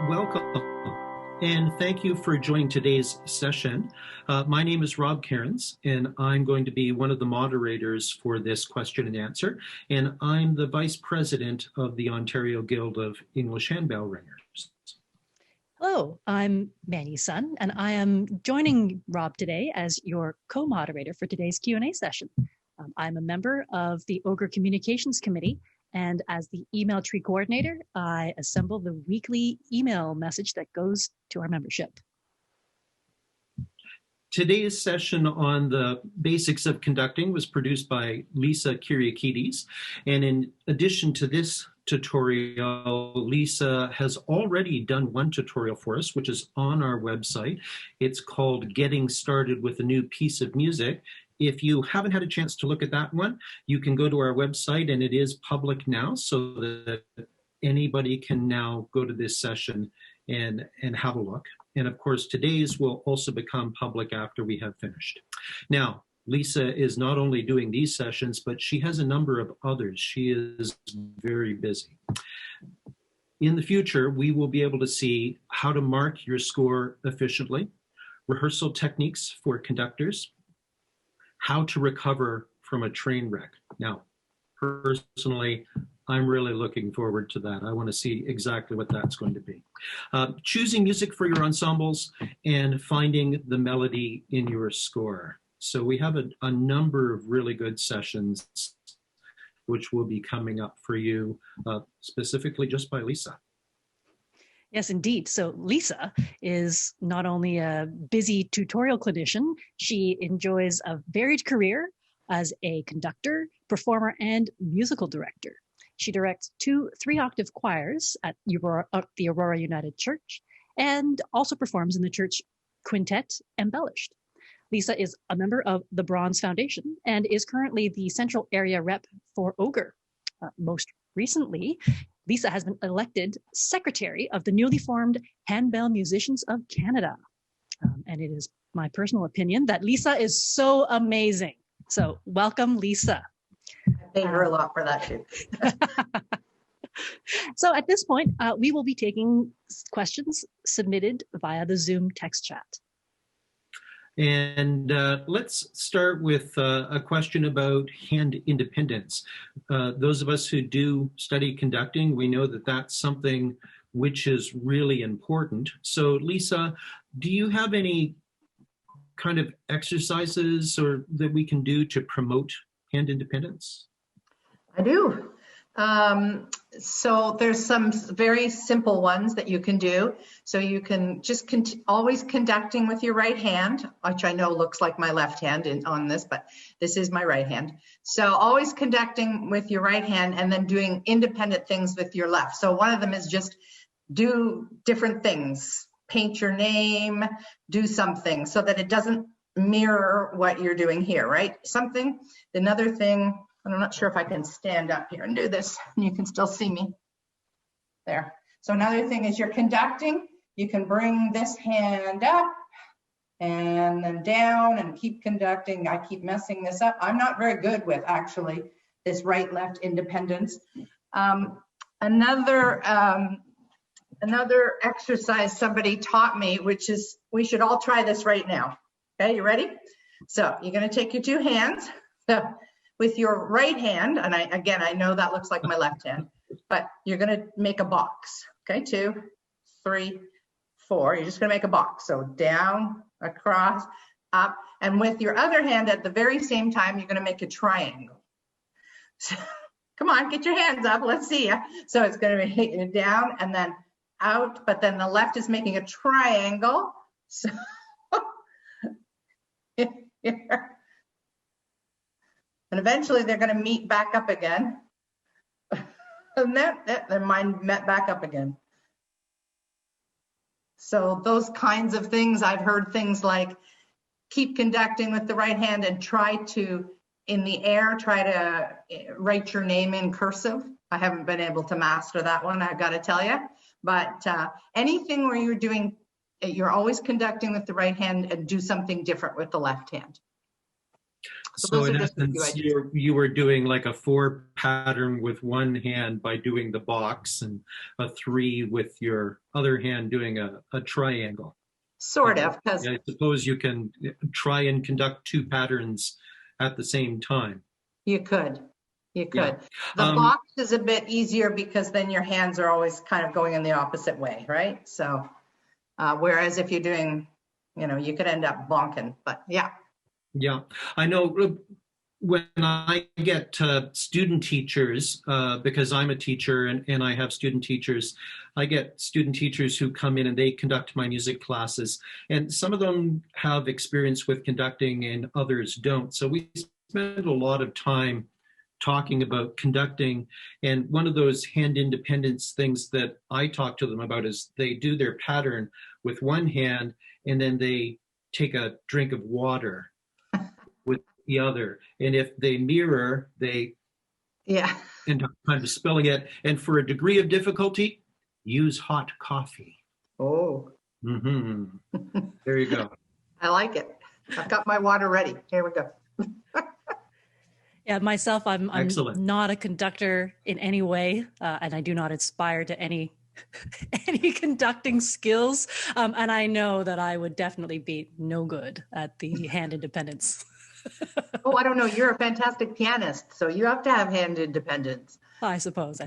Welcome, and thank you for joining today's session. My name is Rob Cairns, and I'm going to be one of the moderators for this question and answer, and I'm the Vice President of the Ontario Guild of English Handbell Ringers. Hello, I'm Manny Sun, and I am joining Rob today as your co-moderator for today's Q&A session. I'm a member of the OGEHR Communications Committee, and as the email tree coordinator, I assemble the weekly email message that goes to our membership. Today's session on the basics of conducting was produced by Lisa Kyriakides, and in addition to this tutorial, Lisa has already done one tutorial for us, which is on our website. It's called Getting Started with a New Piece of Music. If you haven't had a chance to look at that one, you can go to our website, and it is public now, so that anybody can now go to this session and have a look. And of course, today's will also become public after we have finished. Now, Lisa is not only doing these sessions, but she has a number of others. She is very busy. In the future, we will be able to see how to mark your score efficiently, rehearsal techniques for conductors, how to recover from a train wreck. Now, personally, I'm really looking forward to that. I want to see exactly what that's going to be. Choosing music for your ensembles and finding the melody in your score. So we have a number of really good sessions which will be coming up for you, specifically just by Lisa. Yes, indeed. So Lisa is not only a busy tutorial clinician, she enjoys a varied career as a conductor, performer, and musical director. She directs 2 3-octave choirs at the Aurora United Church and also performs in the church quintet EmBellished. Lisa is a member of the Bronze Foundation and is currently the Central Area Rep for OGEHR. Most recently, Lisa has been elected Secretary of the newly formed Handbell Musicians of Canada. And it is my personal opinion that Lisa is so amazing. So welcome, Lisa. Thank her a lot for that too. So at this point, we will be taking questions submitted via the Zoom text chat. And let's start with a question about hand independence. Those of us who do study conducting, we know that that's something which is really important. So Lisa, do you have any kind of exercises that we can do to promote hand independence? I do. So there's some very simple ones that you can do. So you can just always conducting with your right hand, which I know looks like my left hand on this, but this is my right hand. So always conducting with your right hand and then doing independent things with your left. So one of them is just do different things, paint your name, do something so that it doesn't mirror what you're doing here, right? Something. Another thing, and I'm not sure if I can stand up here and do this, and you can still see me. There. So another thing is you're conducting, you can bring this hand up and then down and keep conducting. I keep messing this up. I'm not very good with actually this right-left independence. Another exercise somebody taught me, which is, we should all try this right now. Okay, you ready? So you're gonna take your 2 hands. So with your right hand, and I know that looks like my left hand, but you're gonna make a box. Okay, 2, 3, 4. You're just gonna make a box. So down, across, up, and with your other hand at the very same time, you're gonna make a triangle. So, come on, get your hands up. Let's see ya. So it's gonna be down and then out, but then the left is making a triangle. So here. And eventually they're going to meet back up again. And their mind met back up again. So those kinds of things, I've heard things like keep conducting with the right hand and try to, in the air, try to write your name in cursive. I haven't been able to master that one, I've got to tell you. But anything where you're always conducting with the right hand and do something different with the left hand. So So those are in just a few essence, ideas. you were doing like a 4 pattern with one hand by doing the box, and a 3 with your other hand doing a triangle. Sort of, because I suppose you can try and conduct 2 patterns at the same time. you could. You Yeah. could. The box is a bit easier because then your hands are always kind of going in the opposite way, right? So, whereas if you're doing, you could end up bonking, but yeah. Yeah, I know when I get student teachers, because I'm a teacher and I have student teachers, I get student teachers who come in and they conduct my music classes. And some of them have experience with conducting and others don't. So we spend a lot of time talking about conducting. And one of those hand independence things that I talk to them about is they do their pattern with one hand and then they take a drink of water with the other. And if they mirror, they end up kind of spilling it. And for a degree of difficulty, use hot coffee. Oh. Mm-hmm. There you go. I like it. I've got my water ready. Here we go. Yeah, myself, I'm Excellent. not a conductor in any way, and I do not aspire to any conducting skills. And I know that I would definitely be no good at the hand independence. Oh, I don't know. You're a fantastic pianist, so you have to have hand independence. I suppose,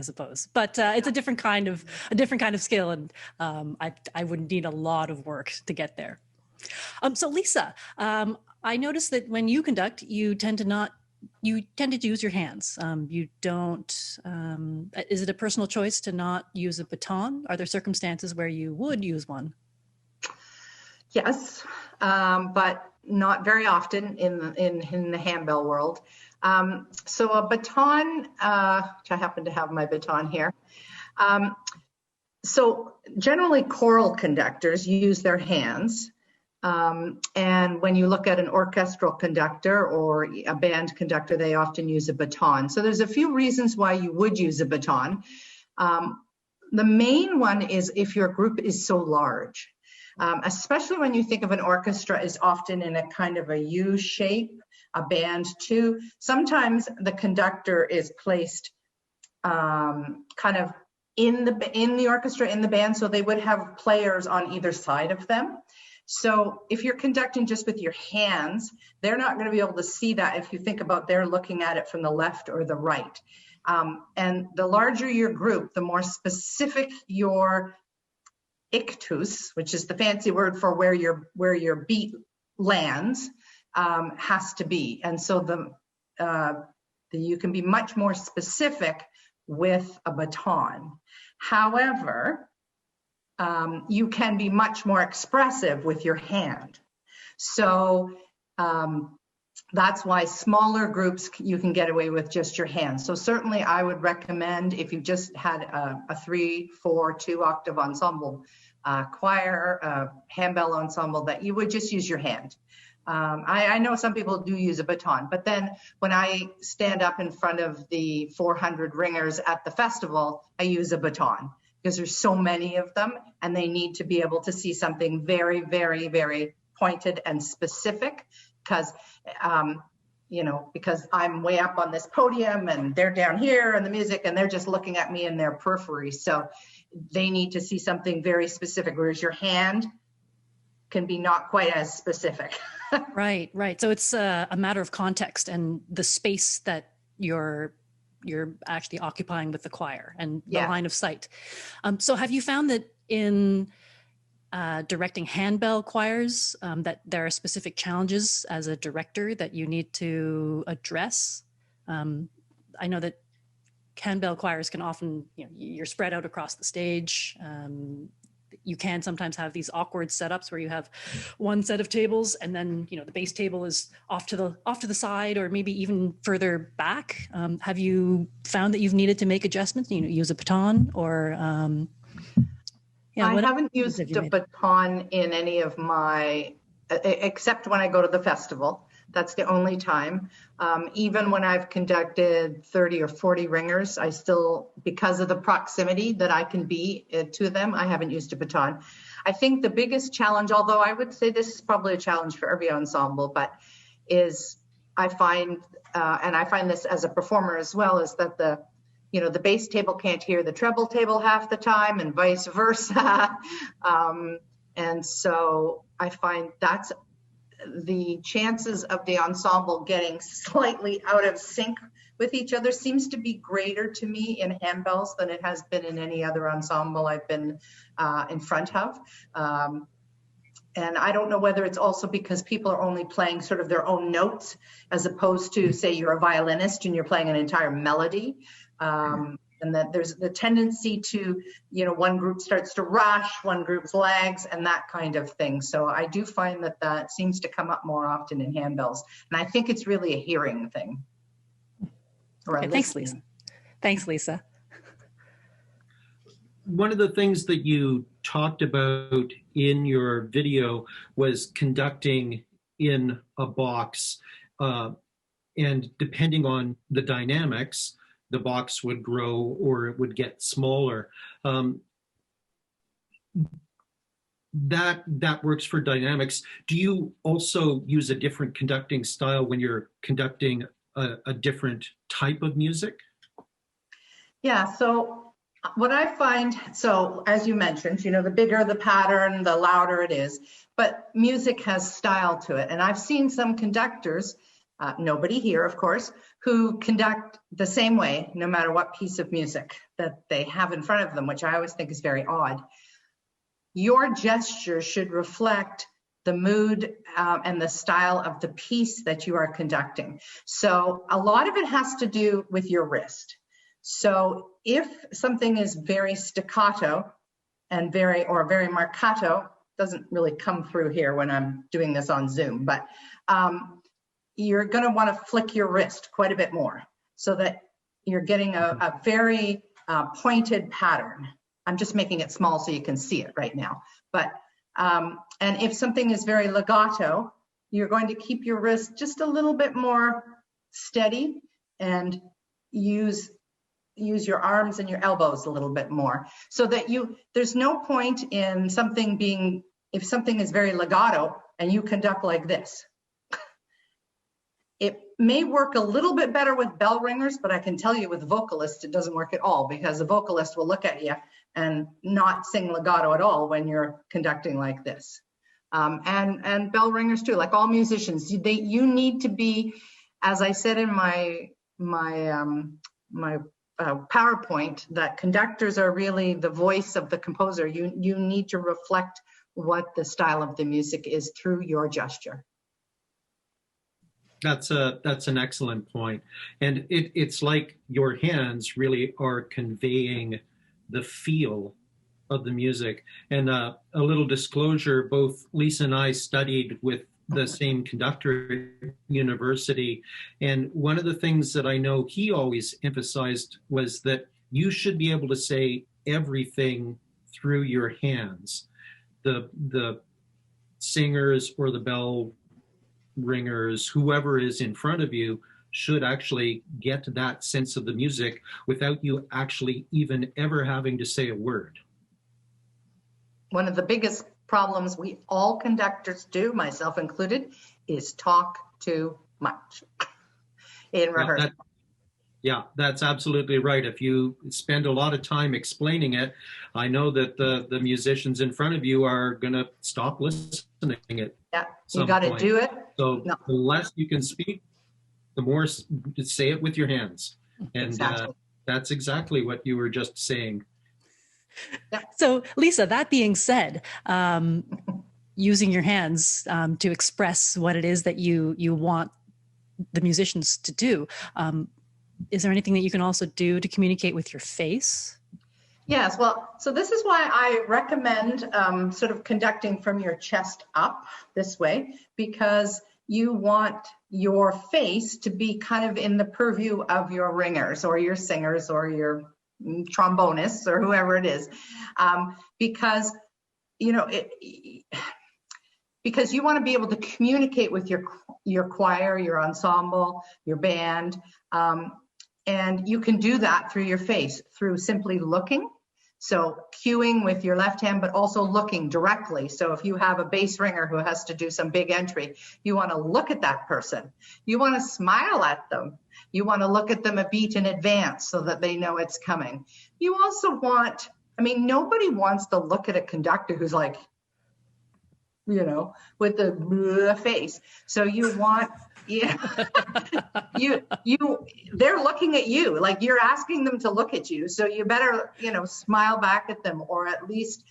but it's a different kind of skill, and I would need a lot of work to get there. So Lisa, I noticed that when you conduct, you tend to use your hands. You don't. Is it a personal choice to not use a baton? Are there circumstances where you would use one? Yes, but not very often in the handbell world. So a baton, which I happen to have my baton here. So generally choral conductors use their hands. And when you look at an orchestral conductor or a band conductor, they often use a baton. So there's a few reasons why you would use a baton. The main one is if your group is so large. Especially when you think of an orchestra is often in a kind of a U shape, a band too. Sometimes the conductor is placed kind of in the orchestra, in the band, so they would have players on either side of them. So if you're conducting just with your hands, they're not going to be able to see that if you think about they're looking at it from the left or the right. And the larger your group, the more specific your ictus, which is the fancy word for where your beat lands, has to be. And so you can be much more specific with a baton. However, you can be much more expressive with your hand. So that's why smaller groups, you can get away with just your hands. So certainly I would recommend if you just had a 3, 4, 2 octave ensemble choir, handbell ensemble, that you would just use your hand. I know some people do use a baton, but then when I stand up in front of the 400 ringers at the festival, I use a baton because there's so many of them and they need to be able to see something very, very, very pointed and specific because, because I'm way up on this podium and they're down here and the music and they're just looking at me in their periphery. So they need to see something very specific, whereas your hand can be not quite as specific. Right. So it's a matter of context and the space that you're actually occupying with the choir and the line of sight. So have you found that in directing handbell choirs that there are specific challenges as a director that you need to address? I know that handbell choirs can often, you're spread out across the stage. You can sometimes have these awkward setups where you have one set of tables and then, the bass table is off to the side or maybe even further back. Have you found that you've needed to make adjustments, use a baton or? I haven't used a baton in any of my, except when I go to the festival. That's the only time. Even when I've conducted 30 or 40 ringers, I still, because of the proximity that I can be to them, I haven't used a baton. I think the biggest challenge, although I would say this is probably a challenge for every ensemble, but is I find, and I find this as a performer as well, is that the bass table can't hear the treble table half the time, and vice versa. And so I find that's the chances of the ensemble getting slightly out of sync with each other seems to be greater to me in handbells than it has been in any other ensemble I've been in front of. And I don't know whether it's also because people are only playing sort of their own notes, as opposed to, say, you're a violinist and you're playing an entire melody. And that there's the tendency to, one group starts to rush, one group's lags, and that kind of thing. So I do find that that seems to come up more often in handbells. And I think it's really a hearing thing. Okay, thanks, Lisa. Thanks, Lisa. One of the things that you talked about in your video was conducting in a box, and depending on the dynamics, the box would grow or it would get smaller. That works for dynamics. Do you also use a different conducting style when you're conducting a different type of music? Yeah, so what I find, so as you mentioned, the bigger the pattern, the louder it is, but music has style to it. And I've seen some conductors, nobody here, of course, who conduct the same way, no matter what piece of music that they have in front of them, which I always think is very odd. Your gesture should reflect the mood and the style of the piece that you are conducting. So a lot of it has to do with your wrist. So if something is very staccato and very marcato, doesn't really come through here when I'm doing this on Zoom, but you're going to want to flick your wrist quite a bit more so that you're getting a very pointed pattern. I'm just making it small so you can see it right now. But and if something is very legato, you're going to keep your wrist just a little bit more steady and use your arms and your elbows a little bit more, so that there's no point in something being, if something is very legato and you conduct like this. It may work a little bit better with bell ringers, but I can tell you with vocalists, it doesn't work at all, because the vocalist will look at you and not sing legato at all when you're conducting like this. And bell ringers too, like all musicians, you need to be, as I said in my PowerPoint, that conductors are really the voice of the composer. You need to reflect what the style of the music is through your gesture. That's an excellent point. And it's like your hands really are conveying the feel of the music. And a little disclosure, both Lisa and I studied with the same conductor at university. And one of the things that I know he always emphasized was that you should be able to say everything through your hands. The singers or the bell ringers, whoever is in front of you, should actually get that sense of the music without you actually even ever having to say a word. One of the biggest problems we all conductors do, myself included, is talk too much in rehearsal. Yeah, that's absolutely right. If you spend a lot of time explaining it, I know that the musicians in front of you are going to stop listening it. Yeah, you got to do it. So the less you can speak, the more say it with your hands. And exactly. That's exactly what you were just saying. Yeah. So Lisa, that being said, using your hands to express what it is that you want the musicians to do, is there anything that you can also do to communicate with your face? Yes, well, so this is why I recommend sort of conducting from your chest up this way, because you want your face to be kind of in the purview of your ringers or your singers or your trombonists or whoever it is, because because you want to be able to communicate with your choir, your ensemble, your band, and you can do that through your face, through simply looking. So cueing with your left hand, but also looking directly. So if you have a bass ringer who has to do some big entry, you want to look at that person. You want to smile at them. You want to look at them a beat in advance so that they know it's coming. You also want, I mean, nobody wants to look at a conductor who's like, you know, with the face. So you want, yeah, they're looking at you, like you're asking them to look at you. So you better, you know, smile back at them, or at least,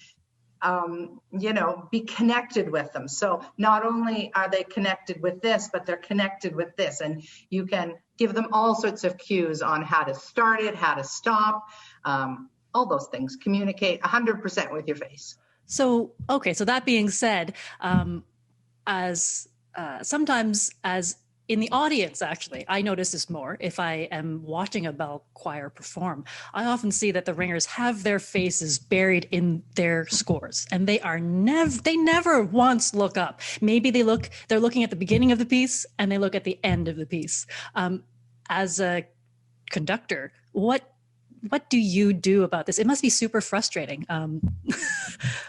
you know, be connected with them. So not only are they connected with this, but they're connected with this. And you can give them all sorts of cues on how to start it, how to stop, all those things. Communicate 100% with your face. So, okay. So that being said, sometimes as in the audience, actually, I notice this more if I am watching a bell choir perform. I often see that the ringers have their faces buried in their scores, and they never once look up. Maybe they're looking at the beginning of the piece and they look at the end of the piece. As a conductor, what do you do about this? It must be super frustrating.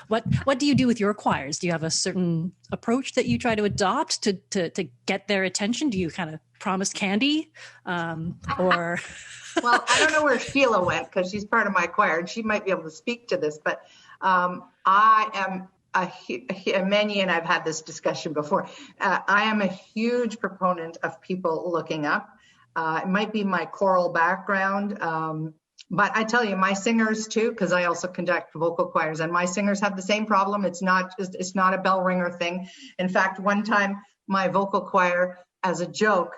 What do you do with your choirs? Do you have a certain approach that you try to adopt to get their attention? Do you kind of promise candy, or? Well, I don't know where Sheila went, because she's part of my choir and she might be able to speak to this, but I am Manny and I've had this discussion before. I am a huge proponent of people looking up. It might be my choral background. But I tell you, my singers too, because I also conduct vocal choirs, and my singers have the same problem. It's not a bell ringer thing. In fact, one time my vocal choir, as a joke,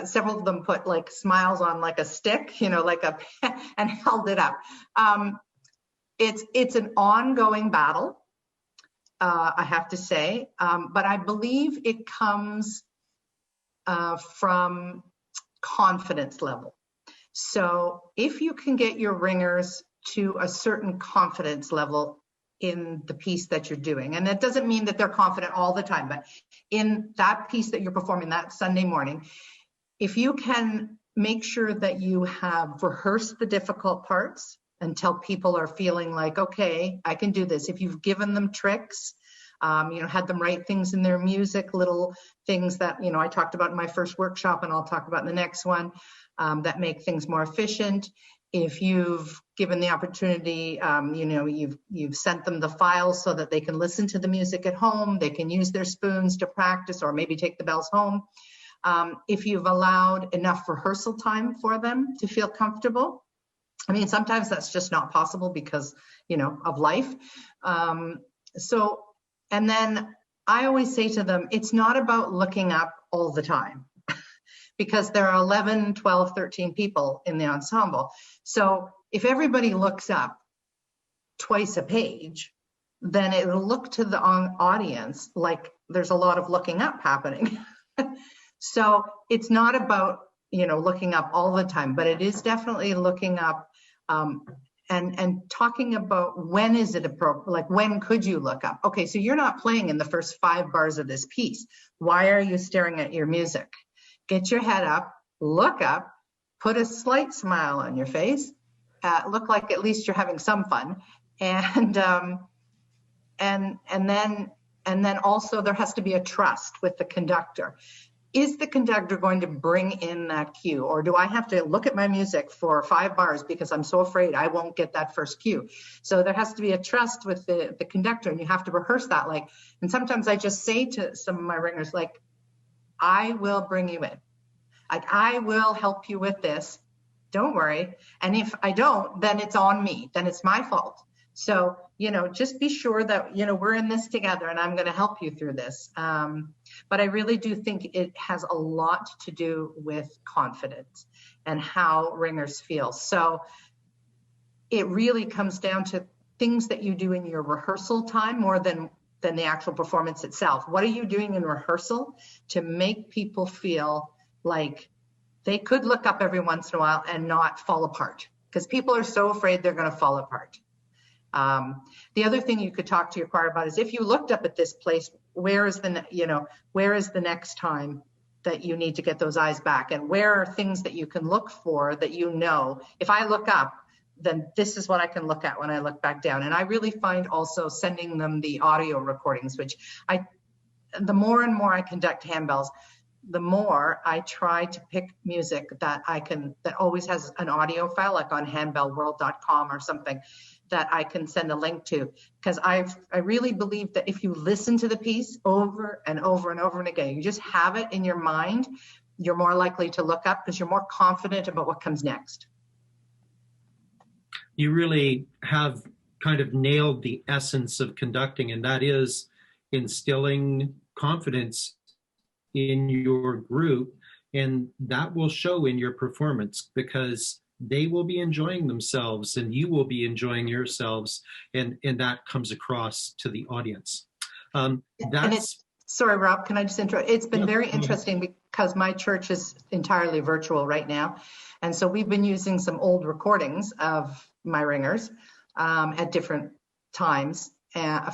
several of them put like smiles on like a stick, you know, like and held it up. It's an ongoing battle, I have to say, but I believe it comes from confidence level. So if you can get your ringers to a certain confidence level in the piece that you're doing, and that doesn't mean that they're confident all the time, but in that piece that you're performing that Sunday morning, if you can make sure that you have rehearsed the difficult parts until people are feeling like, okay, I can do this. If you've given them tricks, had them write things in their music, little things that, I talked about in my first workshop and I'll talk about in the next one, that make things more efficient. If you've given the opportunity, you've sent them the files so that they can listen to the music at home, they can use their spoons to practice or maybe take the bells home. If you've allowed enough rehearsal time for them to feel comfortable. I mean, sometimes that's just not possible because, of life. And then I always say to them, it's not about looking up all the time because there are 11, 12, 13 people in the ensemble. So if everybody looks up twice a page, then it'll look to the audience like there's a lot of looking up happening. So it's not about, looking up all the time, but it is definitely looking up and talking about when is it appropriate, like when could you look up? Okay, so you're not playing in the first 5 bars of this piece. Why are you staring at your music? Get your head up, look up, put a slight smile on your face, look like at least you're having some fun, and then also there has to be a trust with the conductor. Is the conductor going to bring in that cue, or do I have to look at my music for 5 bars because I'm so afraid I won't get that first cue? So there has to be a trust with the conductor, and you have to rehearse that. And sometimes I just say to some of my ringers, I will bring you in. I will help you with this. Don't worry. And if I don't, then it's on me. Then it's my fault. So, just be sure that, we're in this together and I'm going to help you through this. But I really do think it has a lot to do with confidence and how ringers feel. So it really comes down to things that you do in your rehearsal time more than the actual performance itself. What are you doing in rehearsal to make people feel like they could look up every once in a while and not fall apart? Because people are so afraid they're going to fall apart. The other thing you could talk to your choir about is if you looked up at this place, where is the next time that you need to get those eyes back, and where are things that you can look for that if I look up, then this is what I can look at when I look back down. And I really find also sending them the audio recordings, which the more and more I conduct handbells, the more I try to pick music that always has an audio file, like on handbellworld.com or something, that I can send a link to. Because I really believe that if you listen to the piece over and over and over and again, you just have it in your mind, you're more likely to look up because you're more confident about what comes next. You really have kind of nailed the essence of conducting, and that is instilling confidence in your group, and that will show in your performance because they will be enjoying themselves and you will be enjoying yourselves, and that comes across to the audience. Sorry, Rob, can I just interrupt? It's been very interesting because my church is entirely virtual right now, and so we've been using some old recordings of my ringers at different times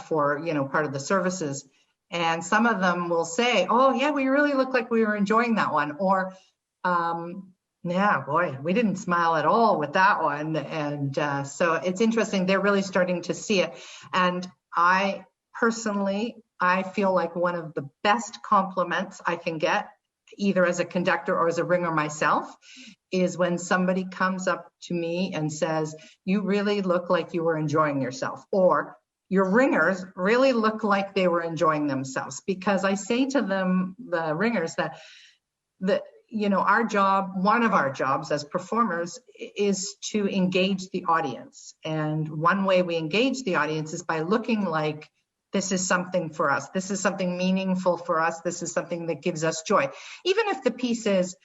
for part of the services. And some of them will say, oh, yeah, we really look like we were enjoying that one. Or, yeah, boy, we didn't smile at all with that one. And so it's interesting. They're really starting to see it. And I feel like one of the best compliments I can get, either as a conductor or as a ringer myself, is when somebody comes up to me and says, you really look like you were enjoying yourself. Or, your ringers really look like they were enjoying themselves. Because I say to them, the ringers, that our job, one of our jobs as performers, is to engage the audience. And one way we engage the audience is by looking like this is something for us. This is something meaningful for us. This is something that gives us joy. Even if the piece is,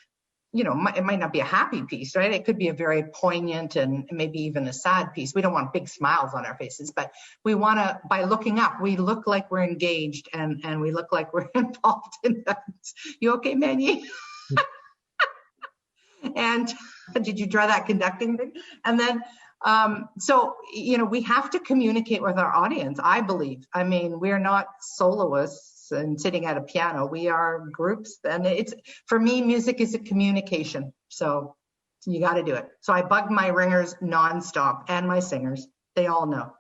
it might not be a happy piece, right? It could be a very poignant and maybe even a sad piece. We don't want big smiles on our faces, but we want to, by looking up, we look like we're engaged and we look like we're involved in that. You okay, Manny? And did you draw that conducting thing? And then, we have to communicate with our audience, I believe. I mean, we're not soloists and sitting at a piano. We are groups, and for me, music is a communication. So you got to do it. So I bug my ringers nonstop and my singers. They all know.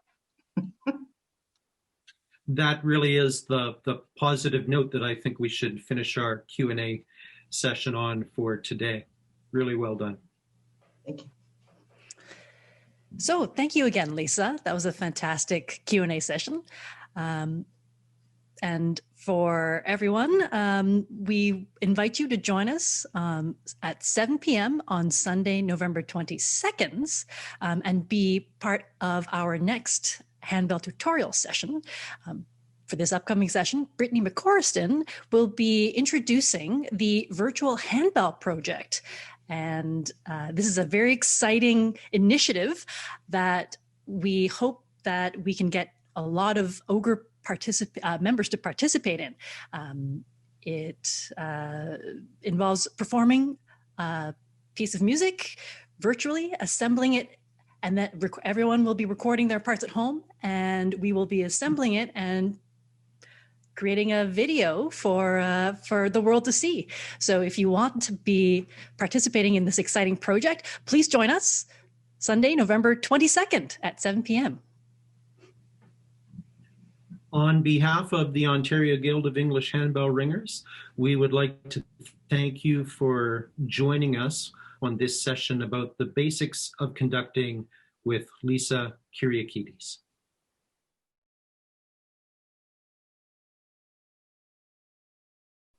That really is the positive note that I think we should finish our Q&A session on for today. Really well done. Thank you. So thank you again, Lisa. That was a fantastic Q&A session. And for everyone, we invite you to join us at 7 p.m. on Sunday, November 22nd, and be part of our next handbell tutorial session. For this upcoming session, Brittany McCorriston will be introducing the virtual handbell project. And this is a very exciting initiative that we hope that we can get a lot of OGEHR members to participate in. It involves performing a piece of music virtually, assembling it, and then everyone will be recording their parts at home, and we will be assembling it and creating a video for the world to see. So if you want to be participating in this exciting project, please join us Sunday, November 22nd at 7 p.m. On behalf of the Ontario Guild of English Handbell Ringers, we would like to thank you for joining us on this session about the basics of conducting with Lisa Kyriakides.